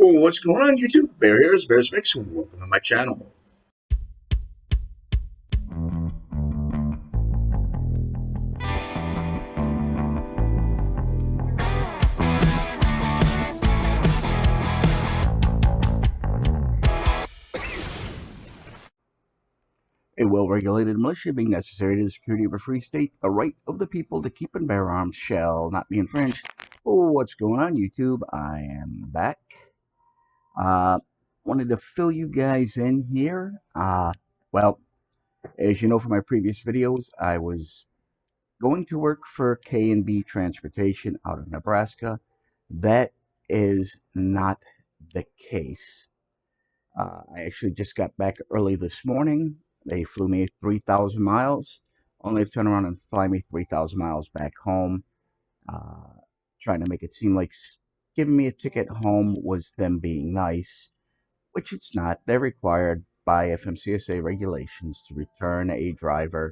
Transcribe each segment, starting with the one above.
What's going on, YouTube? Bear here, Bears Mix. Welcome to my channel. A well-regulated militia being necessary to the security of a free state, the right of the people to keep and bear arms shall not be infringed. What's going on, YouTube? I am back. Uh, Wanted to fill you guys in here. Well, as you know from my previous videos, I was going to work for K&B Transportation out of Nebraska. That is not the case. I actually just got back early this morning. They flew me 3,000 miles, only to turn around and fly me 3,000 miles back home, uh, trying to make it seem like giving me a ticket home was them being nice, which it's not. They're required by FMCSA regulations to return a driver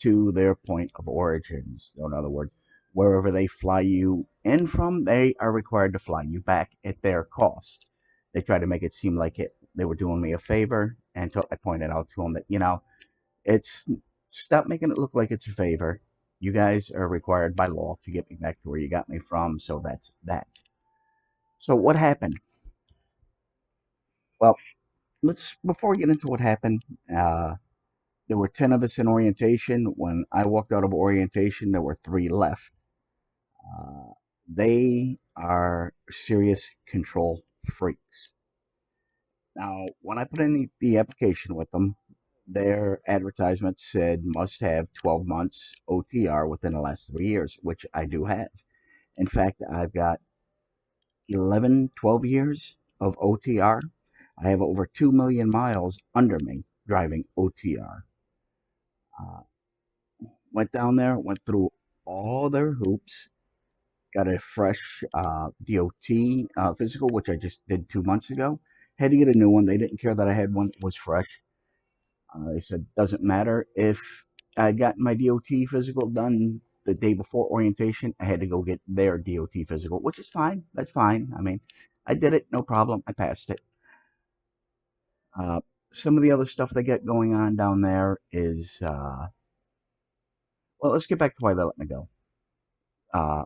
to their point of origin. So in other words, wherever they fly you in from, they are required to fly you back at their cost. They try to make it seem like they were doing me a favor until I pointed out to them that, it's stop making it look like it's a favor. You guys are required by law to get me back to where you got me from, so that's that. So what happened? Well, let's before we get into what happened. There were 10 of us in orientation. When I walked out of orientation, there were 3 left. Uh, they are serious control freaks. Now, when I put in the application with them, their advertisement said must have 12 months OTR within the last 3 years, which I do have. In fact, I've got 11, 12 years of OTR. I have over 2 million miles under me driving OTR. Uh, Went down there, went through all their hoops, got a fresh DOT physical, which I just did 2 months ago. Had to get a new one. They didn't care that I had one that was fresh. They said, doesn't matter. If I got my DOT physical done the day before orientation, I had to go get their DOT physical, which is fine. That's fine. I mean, I did it, no problem. I passed it. Uh, some of the other stuff they get going on down there is, well, let's get back to why they let me go. Uh,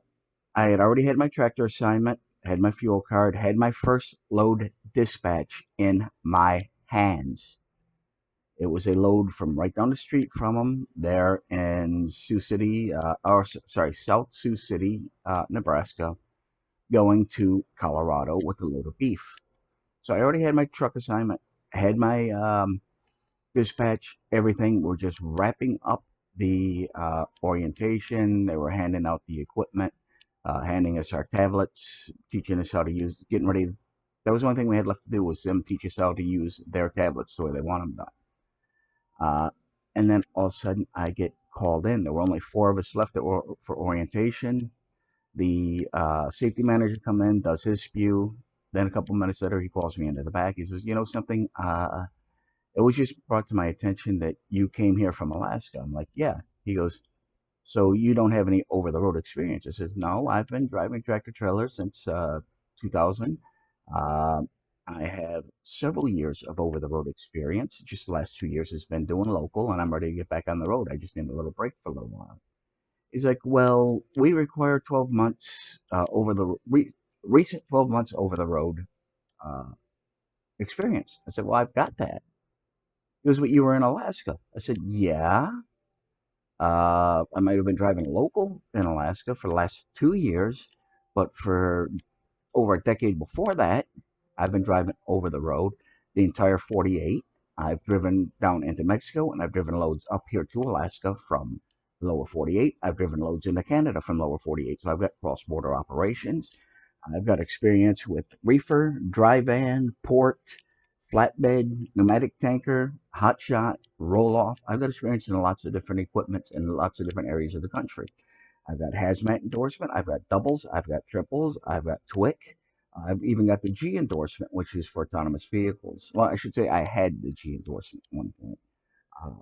I had already had my tractor assignment, had my fuel card, had my first load dispatch in my hands. It was a load from right down the street from them there in Sioux City, South Sioux City, Nebraska, going to Colorado with a load of beef. So I already had my truck assignment, had my dispatch, everything. We're just wrapping up the orientation. They were handing out the equipment, handing us our tablets, teaching us how to use, getting ready. That was the only thing we had left to do was them teach us how to use their tablets the way they want them done. And then all of a sudden, I get called in. There were only 4 of us left for orientation. The safety manager comes in, does his spew. Then a couple minutes later, he calls me into the back. He says, "You know something? It was just brought to my attention that you came here from Alaska." I'm like, "Yeah." He goes, "So you don't have any over-the-road experience?" I says, "No, I've been driving tractor trailers since 2000. Uh, I have several years of over-the-road experience. Just the last 2 years has been doing local, and I'm ready to get back on the road. I just need a little break for a little while." He's like, "Well, we require 12 months recent 12 months over the road uh, experience." I said, "Well, I've got that." He goes, "But you were in Alaska." I said, "Yeah. I might have been driving local in Alaska for the last 2 years, but for over a decade before that, I've been driving over the road the entire 48. I've driven down into Mexico, and I've driven loads up here to Alaska from the lower 48. I've driven loads into Canada from lower 48. So I've got cross-border operations. I've got experience with reefer, dry van, port, flatbed, pneumatic tanker, hot shot, roll off. I've got experience in lots of different equipment in lots of different areas of the country. I've got hazmat endorsement. I've got doubles. I've got triples. I've got TWIC. I've even got the G endorsement, which is for autonomous vehicles. Well, I should say I had the G endorsement at one point, uh,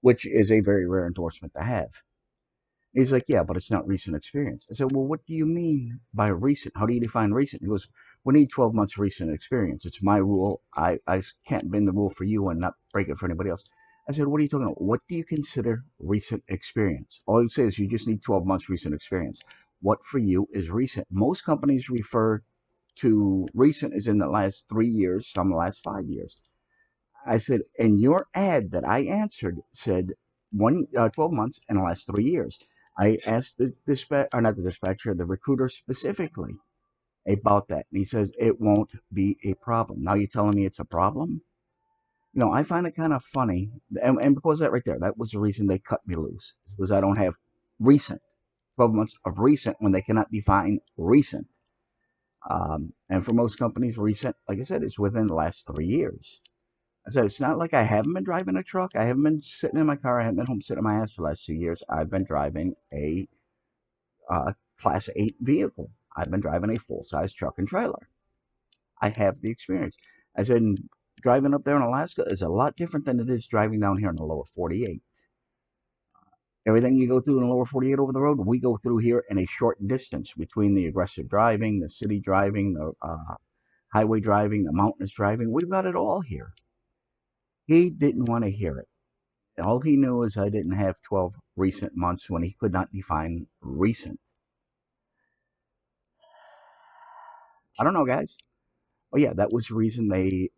which is a very rare endorsement to have. He's like, "Yeah, but it's not recent experience." I said, "Well, what do you mean by recent? How do you define recent?" He goes, We need 12 months recent experience. It's my rule. I can't bend the rule for you and not break it for anybody else. I said, what are you talking about? What do you consider recent experience? All you say is you just need 12 months recent experience. What for you is recent? Most companies refer to recent as in the last 3 years, some the last 5 years. I said, and your ad that I answered said 12 months in the last 3 years. I asked the dispatch, or not the dispatcher, the recruiter specifically about that. And he says, it won't be a problem. Now you're telling me it's a problem? I find it kind of funny. And because that right there, that was the reason they cut me loose, because I don't have recent, 12 months of recent when they cannot define recent. And for most companies, recent, like I said, is within the last 3 years. I said, it's not like I haven't been driving a truck. I haven't been sitting in my car. I haven't been home sitting on my ass for the last 2 years. I've been driving a Class 8 vehicle. I've been driving a full size truck and trailer. I have the experience. I said, driving up there in Alaska is a lot different than it is driving down here in the lower 48. Everything you go through in the lower 48 over the road, we go through here in a short distance between the aggressive driving, the city driving, the highway driving, the mountainous driving. We've got it all here. He didn't want to hear it. All he knew is I didn't have 12 recent months when he could not define recent. I don't know, guys. Oh, yeah, that was the reason they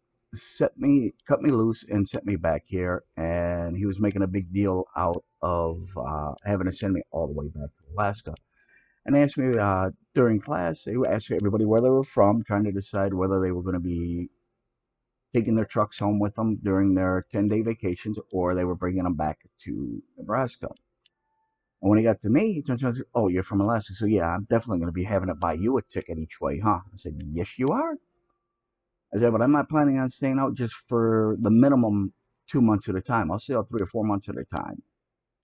cut me loose and sent me back here. And he was making a big deal out of having to send me all the way back to Alaska. And they asked me during class, they asked everybody where they were from, trying to decide whether they were going to be taking their trucks home with them during their 10-day vacations or they were bringing them back to Nebraska. And when he got to me, he turns around and said, oh, you're from Alaska. So, yeah, I'm definitely going to be having to buy you a ticket each way, huh? I said, yes, you are. I said, but I'm not planning on staying out just for the minimum 2 months at a time. I'll stay out 3 or 4 months at a time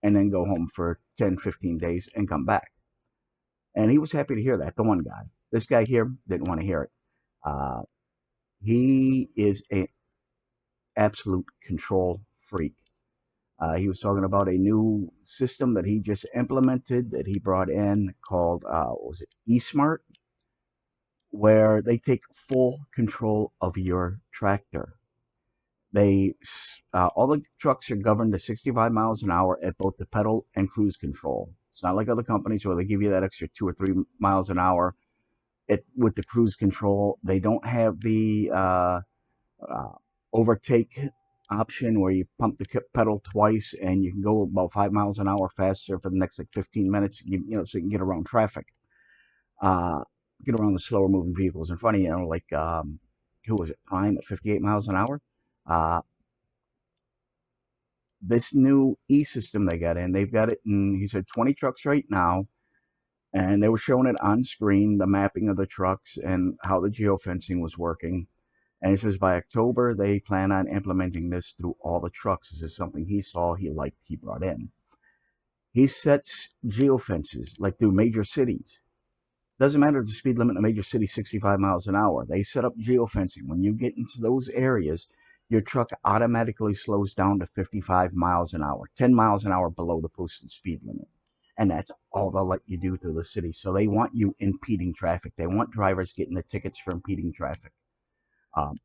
and then go home for 10, 15 days and come back. And he was happy to hear that, the one guy. This guy here didn't want to hear it. Uh, he is an absolute control freak. He was talking about a new system that he just implemented that he brought in called, what was it, eSmart, where they take full control of your tractor. All the trucks are governed to 65 miles an hour at both the pedal and cruise control. It's not like other companies where they give you that extra 2 or 3 miles an hour with the cruise control. They don't have the uh, overtake option where you pump the pedal twice and you can go about 5 miles an hour faster for the next like 15 minutes, so you can get around traffic, uh, get around the slower moving vehicles in front of you, like, who was it, Prime at 58 miles an hour. Uh, this new e-system they got in, they've got it in, he said, 20 trucks right now, and they were showing it on screen, the mapping of the trucks and how the geofencing was working. And he says by October, they plan on implementing this through all the trucks. This is something he saw, he liked, he brought in. He sets geofences like through major cities. Doesn't matter the speed limit in a major city, 65 miles an hour. They set up geofencing. When you get into those areas, your truck automatically slows down to 55 miles an hour, 10 miles an hour below the posted speed limit. And that's all they'll let you do through the city. So they want you impeding traffic. They want drivers getting the tickets for impeding traffic. Um,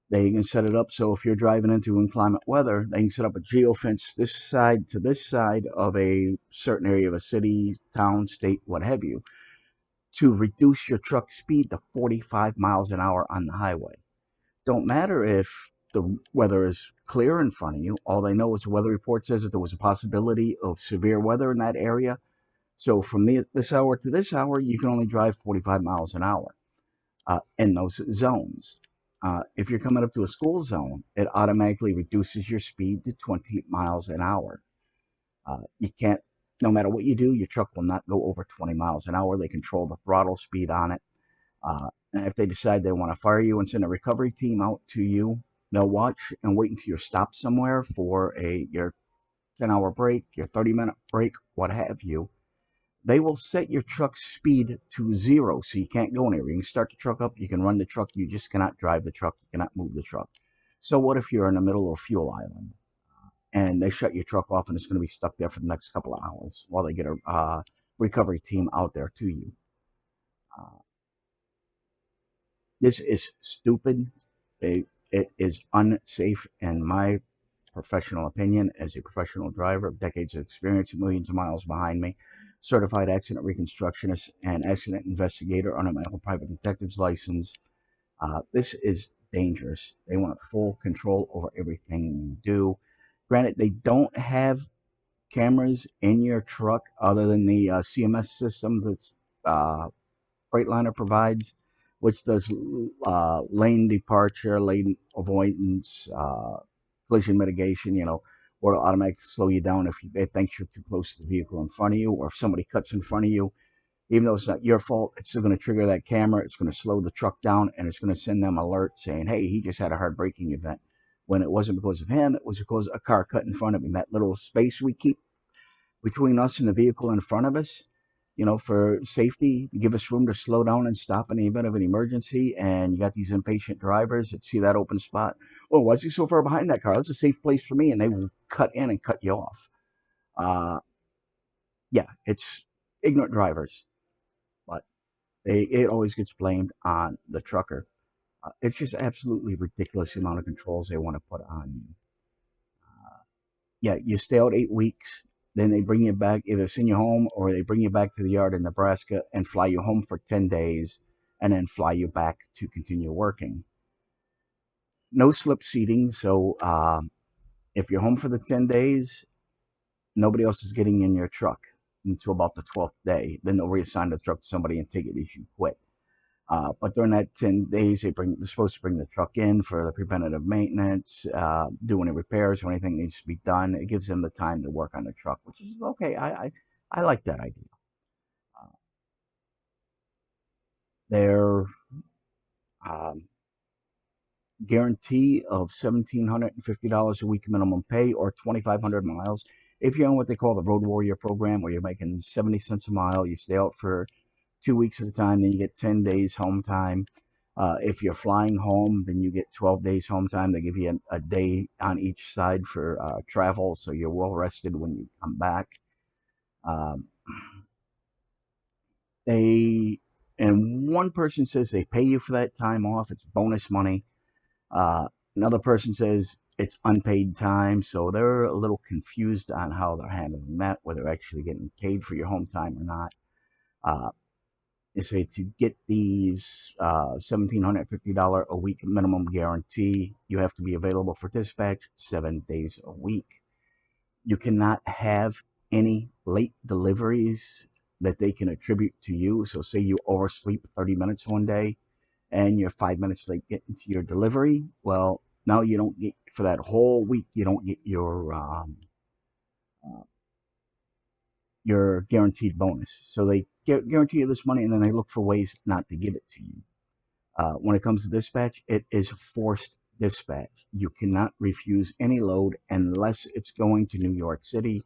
They can set it up so if you're driving into inclement weather, they can set up a geofence this side to this side of a certain area of a city, town, state, what have you, to reduce your truck speed to 45 miles an hour on the highway. Don't matter if the weather is clear in front of you. All they know is the weather report says that there was a possibility of severe weather in that area. So from this hour to this hour, you can only drive 45 miles an hour in those zones. If you're coming up to a school zone, it automatically reduces your speed to 20 miles an hour. You can't, no matter what you do, your truck will not go over 20 miles an hour. They control the throttle speed on it. And if they decide they want to fire you and send a recovery team out to you, they'll watch and wait until you're stopped somewhere for your 10-hour break, your 30-minute break, what have you. They will set your truck's speed to zero, so you can't go anywhere. You can start the truck up, you can run the truck, you just cannot drive the truck, you cannot move the truck. So what if you're in the middle of a fuel island and they shut your truck off and it's going to be stuck there for the next couple of hours while they get a recovery team out there to you? Uh, This is stupid. It is unsafe in my professional opinion as a professional driver, decades of experience, millions of miles behind me, certified accident reconstructionist and accident investigator under my own private detective's license. This is dangerous. They want full control over everything you do. Granted, they don't have cameras in your truck other than the CMS system that's uh, Freightliner provides, which does lane departure, lane avoidance, collision mitigation, or it'll automatically slow you down if it thinks you're too close to the vehicle in front of you, or if somebody cuts in front of you. Even though it's not your fault, it's still going to trigger that camera. It's going to slow the truck down, and it's going to send them alert saying, hey, he just had a hard braking event. When it wasn't because of him, it was because a car cut in front of him. That little space we keep between us and the vehicle in front of us, for safety, to give us room to slow down and stop in the event of an emergency. And you got these impatient drivers that see that open spot. Oh, why is he so far behind that car? That's a safe place for me. And they will cut in and cut you off. Uh, yeah, it's ignorant drivers, but it always gets blamed on the trucker. It's just absolutely ridiculous the amount of controls they want to put on you. Yeah, you stay out 8 weeks, then they bring you back, either send you home or they bring you back to the yard in Nebraska and fly you home for 10 days and then fly you back to continue working. No slip seating, so if you're home for the 10 days, nobody else is getting in your truck until about the 12th day. Then they'll reassign the truck to somebody and take it as you quit. But during that 10 days, they're supposed to bring the truck in for the preventative maintenance, do any repairs or anything needs to be done. It gives them the time to work on the truck, which is okay. I like that idea. Uh, their um, guarantee of $1,750 a week minimum pay or 2,500 miles. If you're on what they call the Road Warrior program, where you're making 70 cents a mile, you stay out for 2 weeks at a time, then you get 10 days home time. If you're flying home, then you get 12 days home time. They give you a day on each side for travel, so you're well rested when you come back. Um, they and one person says they pay you for that time off. It's bonus money. Uh, Another person says it's unpaid time, so they're a little confused on how they're handling that, whether they're actually getting paid for your home time or not. Uh, They say to get these $1,750 a week minimum guarantee, you have to be available for dispatch 7 days a week. You cannot have any late deliveries that they can attribute to you. So, say you oversleep 30 minutes one day and you're 5 minutes late getting to your delivery. Well, now you don't get, for that whole week, you don't get uh, your guaranteed bonus. So, they guarantee you this money and then they look for ways not to give it to you. When it comes to dispatch, it is forced dispatch. You cannot refuse any load unless it's going to New York City.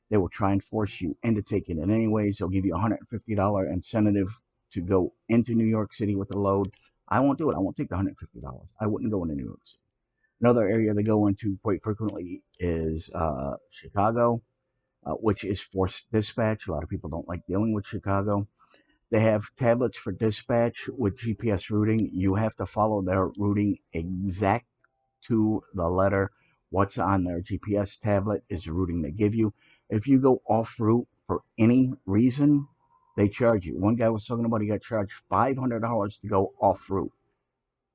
They will try and force you into taking it anyways. They'll give you a $150 incentive to go into New York City with the load. I won't do it. I won't take the $150. I wouldn't go into New York City. Another area they go into quite frequently is Chicago, which is forced dispatch. A lot of people don't like dealing with Chicago. They have tablets for dispatch with GPS routing. You have to follow their routing exact to the letter. What's on their GPS tablet is the routing they give you. If you go off route for any reason, they charge you. One guy was talking about he got charged $500 to go off route,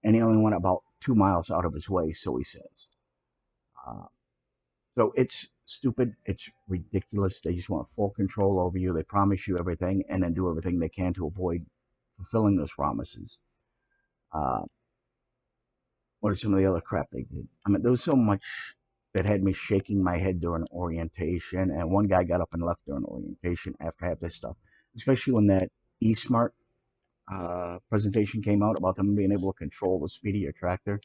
and he only went about 2 miles out of his way, so he says. Uh, so it's stupid. It's ridiculous. They just want full control over you. They promise you everything and then do everything they can to avoid fulfilling those promises. Uh, what are some of the other crap they did? I mean, there was so much that had me shaking my head during orientation. And one guy got up and left during orientation after half this stuff, especially when that eSmart presentation came out about them being able to control the speed of your tractor.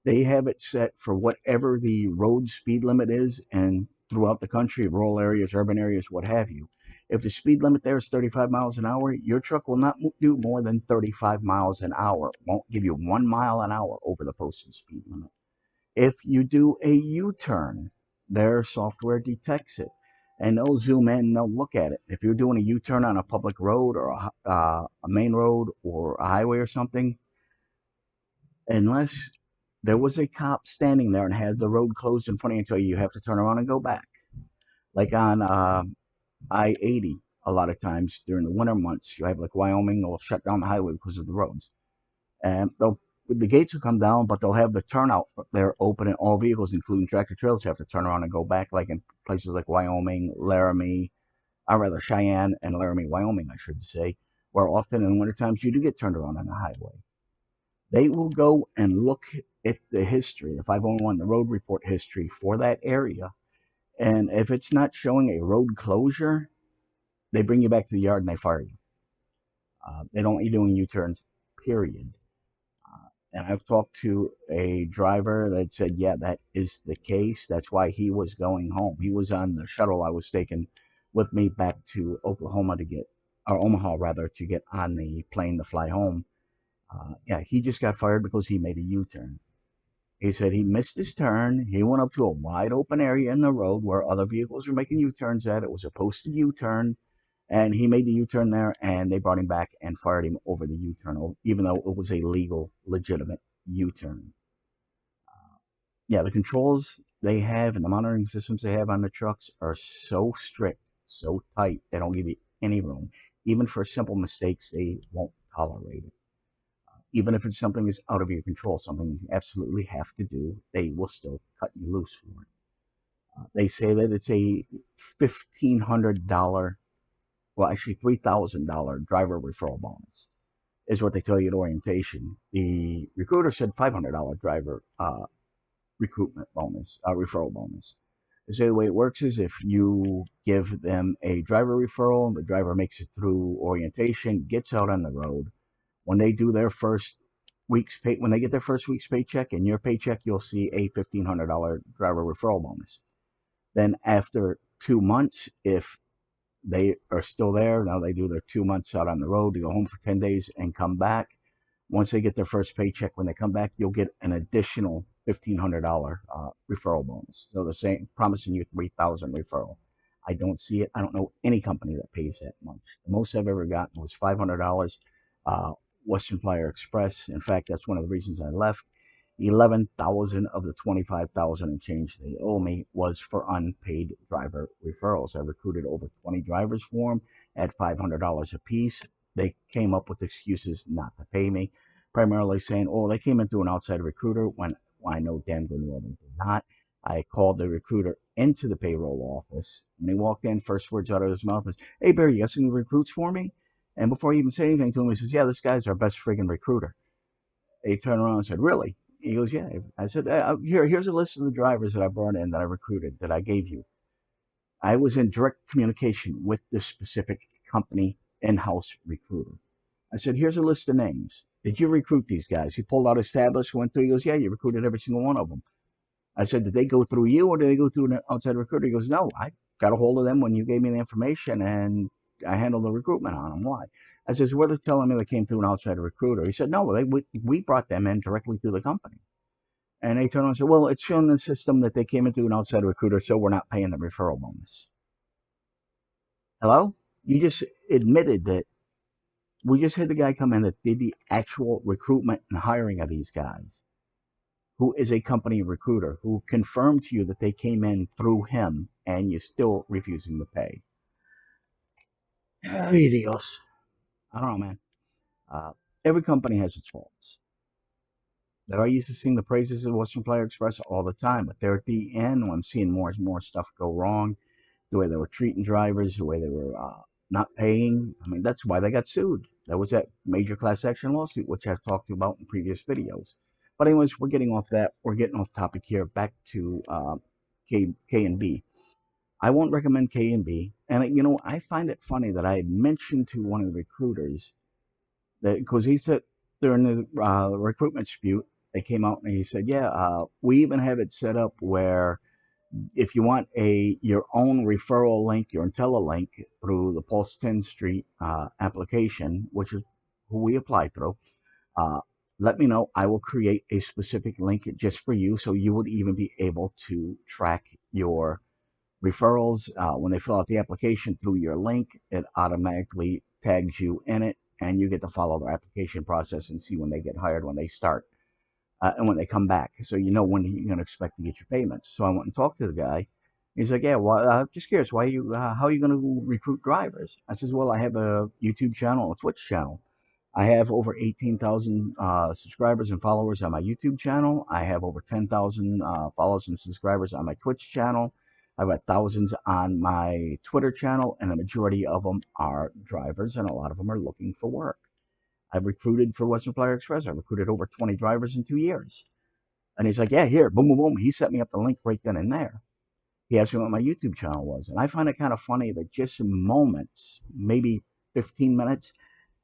They have it set for whatever the road speed limit is, and throughout the country, rural areas, urban areas, what have you. If the speed limit there is 35 miles an hour, your truck will not do more than 35 miles an hour. It won't give you 1 mile an hour over the posted speed limit. If you do a U-turn, their software detects it, and they'll zoom in and they'll look at it. If you're doing a U-turn on a public road or a main road or a highway or something, unless there was a cop standing there and had the road closed in front of you until you have to turn around and go back. Like on I-80, a lot of times during the winter months, you have like Wyoming will shut down the highway because of the roads. And the gates will come down, but they'll have the turnout there open, and all vehicles, including tractor trailers, have to turn around and go back, like in places like Wyoming, Laramie, or rather Cheyenne and Laramie, Wyoming, I should say, where often in the winter times you do get turned around on the highway. They will go and look at the history, the 511, the road report history for that area. And if it's not showing a road closure, they bring you back to the yard and they fire you. They don't want you doing U-turns, period. And I've talked to a driver that said, yeah, that is the case. That's why he was going home. He was on the shuttle I was taking with me back to Oklahoma to get, or Omaha rather, to get on the plane to fly home. Yeah, he just got fired because he made a U-turn. He said he missed his turn. He went up to a wide open area in the road where other vehicles were making U-turns at. It was a posted U-turn, and he made the U-turn there, and they brought him back and fired him over the U-turn, even though it was a legal, legitimate U-turn. Yeah, the controls they have and the monitoring systems they have on the trucks are so strict, so tight, they don't give you any room. Even for simple mistakes, they won't tolerate it. Even if it's something that's out of your control, something you absolutely have to do, they will still cut you loose for it. They say that it's a $1,500, well, actually $3,000 driver referral bonus is what they tell you at orientation. The recruiter said $500 driver recruitment bonus, referral bonus. They say the way it works is if you give them a driver referral, the driver makes it through orientation, gets out on the road. When they do their first week's pay, when they get their first week's paycheck, in your paycheck, you'll see a $1,500 driver referral bonus. Then after 2 months, if they are still there, now they do their 2 months out on the road, to go home for 10 days and come back. Once they get their first paycheck, when they come back, you'll get an additional $1,500 referral bonus. So they're saying, promising you 3,000 referral. I don't see it. I don't know any company that pays that much. The most I've ever gotten was $500. Uh, Western Flyer Express. In fact, that's one of the reasons I left. 11,000 of the 25,000 and change they owe me was for unpaid driver referrals. I recruited over 20 drivers for them at $500 a piece. They came up with excuses not to pay me, primarily saying, oh, they came in through an outside recruiter when I know damn good well they did not. I called the recruiter into the payroll office. When he walked in, first words out of his mouth is, hey, Barry, you got some recruits for me? And before he even said anything to him, he says, yeah, this guy's our best friggin' recruiter. He turned around and said, really? He goes, yeah. I said, here's a list of the drivers that I brought in that I recruited that I gave you. I was in direct communication with this specific company in-house recruiter. I said, here's a list of names. Did you recruit these guys? He pulled out his tablets, went through. He goes, yeah, you recruited every single one of them. I said, did they go through you or did they go through an outside recruiter? He goes, no, I got a hold of them when you gave me the information and I handled the recruitment on them. Why? I says, well, they're telling me they came through an outside recruiter. He said, no, we brought them in directly through the company. And they turned around and said, well, it's shown in the system that they came in through an outside recruiter, so we're not paying the referral bonus. Hello? You just admitted that we just had the guy come in that did the actual recruitment and hiring of these guys, who is a company recruiter, who confirmed to you that they came in through him, and you're still refusing to pay. Ay, Dios. I don't know, man. Uh, every company has its faults. That I used to sing the praises of Western Flyer Express all the time, but they're at the end when I'm seeing more and more stuff go wrong, the way they were treating drivers, the way they were not paying. I mean, that's why they got sued. That was that major class action lawsuit, which I've talked about in previous videos. But anyways, we're getting off that. We're getting off topic here. Back to K and B. I won't recommend K and B. And I find it funny that I had mentioned to one of the recruiters that because he said during the recruitment dispute, they came out and he said, yeah, we even have it set up where if you want your own referral link, your IntelliLink through the Pulse 10 Street application, which is who we apply through, uh, let me know. I will create a specific link just for you, so you would even be able to track your referrals. When they fill out the application through your link, it automatically tags you in it, and you get to follow their application process and see when they get hired, when they start. and when they come back, so you know when you're going to expect to get your payments. So I went and talked to the guy. He's like, "Yeah, well, I'm just curious, how are you going to recruit drivers?" I says, "Well, I have a YouTube channel, a Twitch channel. I have over 18,000 subscribers and followers on my YouTube channel. I have over 10,000 followers and subscribers on my Twitch channel. I've got thousands on my Twitter channel, and the majority of them are drivers, and a lot of them are looking for work. I've recruited for Western Flyer Express. I've recruited over 20 drivers in 2 years." And he's like, "Yeah, here, boom, boom, boom." He set me up the link right then and there. He asked me what my YouTube channel was. And I find it kind of funny that just moments, maybe 15 minutes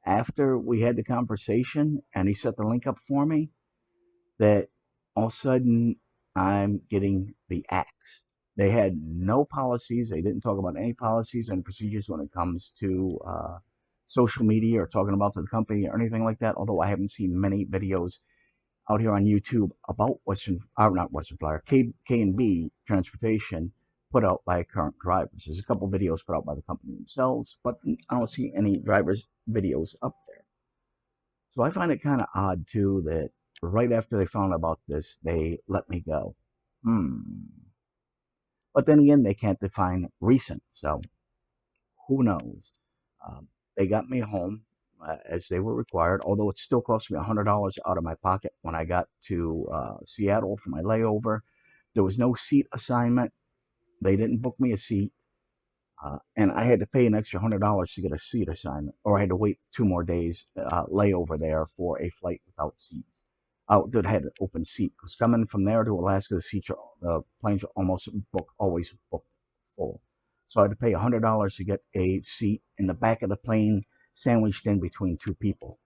after we had the conversation and he set the link up for me, that all of a sudden I'm getting the axe. They had no policies. They didn't talk about any policies and procedures when it comes to social media or talking about the company or anything like that. Although I haven't seen many videos out here on YouTube about not Western Flyer, K&B transportation put out by current drivers. There's a couple videos put out by the company themselves, but I don't see any drivers' videos up there. So I find it kind of odd too that right after they found out about this, they let me go. Hmm. But then again, they can't define recent, so who knows? They got me home as they were required, although it still cost me $100 out of my pocket when I got to Seattle for my layover. There was no seat assignment. They didn't book me a seat. And I had to pay an extra $100 to get a seat assignment, or I had to wait 2 more days layover there for a flight without seats. That had an open seat because coming from there to Alaska, the planes are always booked full. So I had to pay $100 to get a seat in the back of the plane, sandwiched in between two people.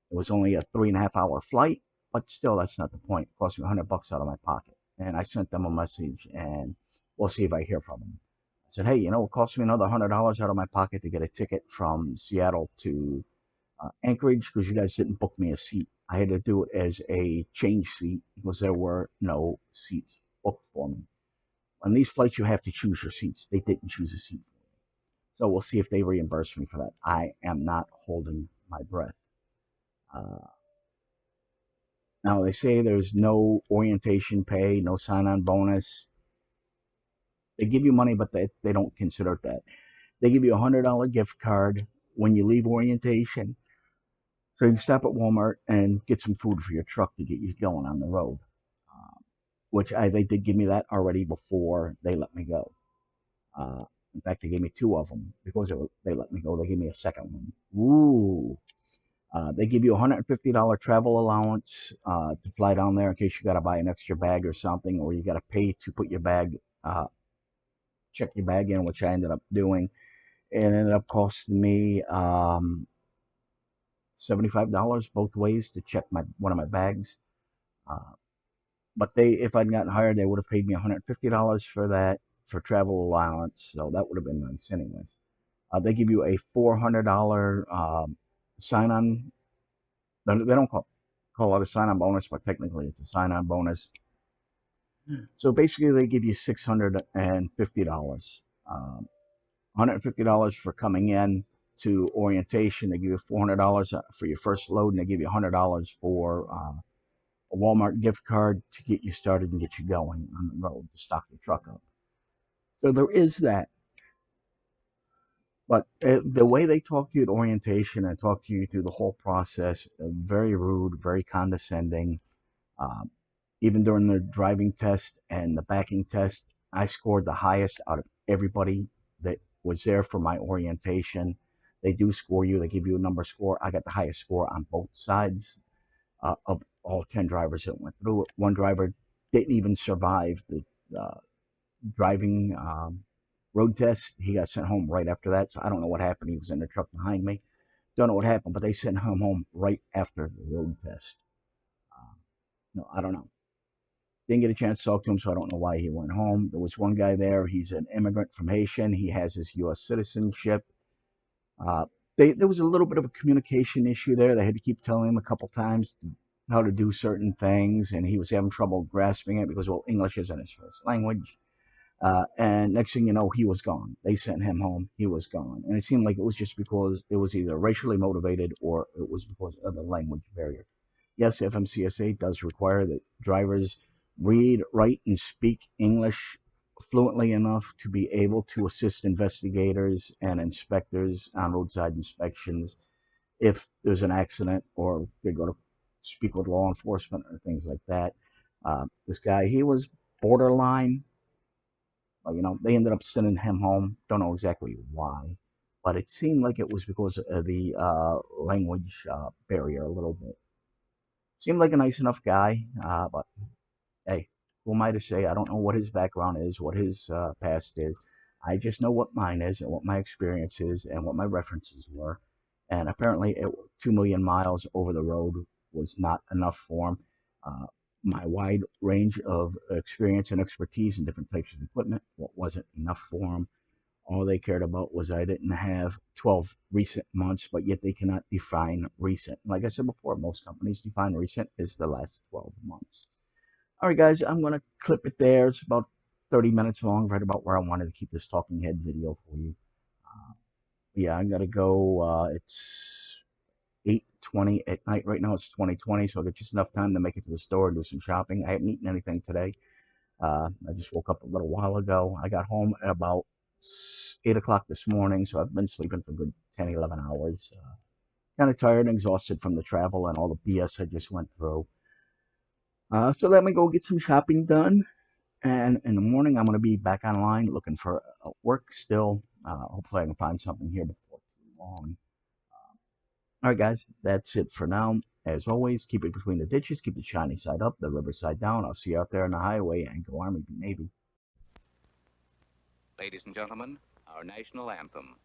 It was only a 3.5 hour flight, but still, that's not the point. It cost me $100 out of my pocket, and I sent them a message, and we'll see if I hear from them. I said, "Hey, it cost me another $100 out of my pocket to get a ticket from Seattle to Anchorage because you guys didn't book me a seat. I had to do it as a change seat because there were no seats booked for me. On these flights, you have to choose your seats. They didn't choose a seat for me. So we'll see if they reimburse me for that. I am not holding my breath. Uh, Now, they say there's no orientation pay, no sign on bonus. They give you money, but they don't consider it that. They give you a $100 gift card when you leave orientation. So you can stop at Walmart and get some food for your truck to get you going on the road. Which they did give me that already before they let me go. Uh, in fact, they gave me two of them because they let me go. They gave me a second one. Ooh. They give you a $150 travel allowance to fly down there in case you got to buy an extra bag or something, or you got to pay to put your bag, check your bag in, which I ended up doing. It ended up costing me $75 both ways to check one of my bags. Uh, but if I'd gotten hired, they would have paid me $150 for that for travel allowance, so that would have been nice, anyways. They give you a $400 sign-on. They don't call it a sign-on bonus, but technically it's a sign-on bonus. So basically, they give you $650. $150 for coming in to orientation. They give you $400 for your first load, and they give you $100 for a Walmart gift card to get you started and get you going on the road to stock your truck up. So there is that. But the way they talk to you at orientation and talk to you through the whole process, very rude, very condescending. Um, Even during the driving test and the backing test, I scored the highest out of everybody that was there for my orientation. They do score you, they give you a number score. I got the highest score on both sides of all 10 drivers that went through it. One driver didn't even survive the uh, driving road test. He got sent home right after that. So I don't know what happened. He was in the truck behind me. Don't know what happened, but they sent him home right after the road test. Uh, no, I don't know. Didn't get a chance to talk to him, so I don't know why he went home. There was one guy there. He's an immigrant from Haitian. He has his U.S. citizenship. Uh, there was a little bit of a communication issue there. They had to keep telling him a couple times how to do certain things, and he was having trouble grasping it because, well, English isn't his first language. And next thing you know, he was gone. They sent him home. He was gone. And it seemed like it was just because it was either racially motivated or it was because of the language barrier. Yes, FMCSA does require that drivers read, write, and speak English fluently enough to be able to assist investigators and inspectors on roadside inspections if there's an accident or they go to speak with law enforcement or things like that. This guy, he was borderline. They ended up sending him home. Don't know exactly why, but it seemed like it was because of the language barrier a little bit. Seemed like a nice enough guy, but hey, who am I to say? I don't know what his background is, what his past is. I just know what mine is and what my experience is and what my references were. And apparently, 2 million miles over the road was not enough for him. Uh, my wide range of experience and expertise in different types of equipment wasn't enough for him. All they cared about was I didn't have 12 recent months, but yet they cannot define recent. Like I said before, most companies define recent as the last 12 months. All right, guys, I'm going to clip it there. It's about 30 minutes long, right about where I wanted to keep this talking head video for you. Uh, yeah, I'm going to go. It's 8:20 at night right now. It's 2020, so I got just enough time to make it to the store and do some shopping. I haven't eaten anything today. I just woke up a little while ago. I got home at about 8 o'clock this morning, so I've been sleeping for good 10, 11 hours. Kind of tired and exhausted from the travel and all the BS I just went through. So let me go get some shopping done. And in the morning, I'm going to be back online looking for work still. Hopefully, I can find something here before too long. All right, guys, that's it for now. As always, keep it between the ditches, keep the shiny side up, the river side down. I'll see you out there on the highway, and go Army, be Navy. Ladies and gentlemen, our national anthem.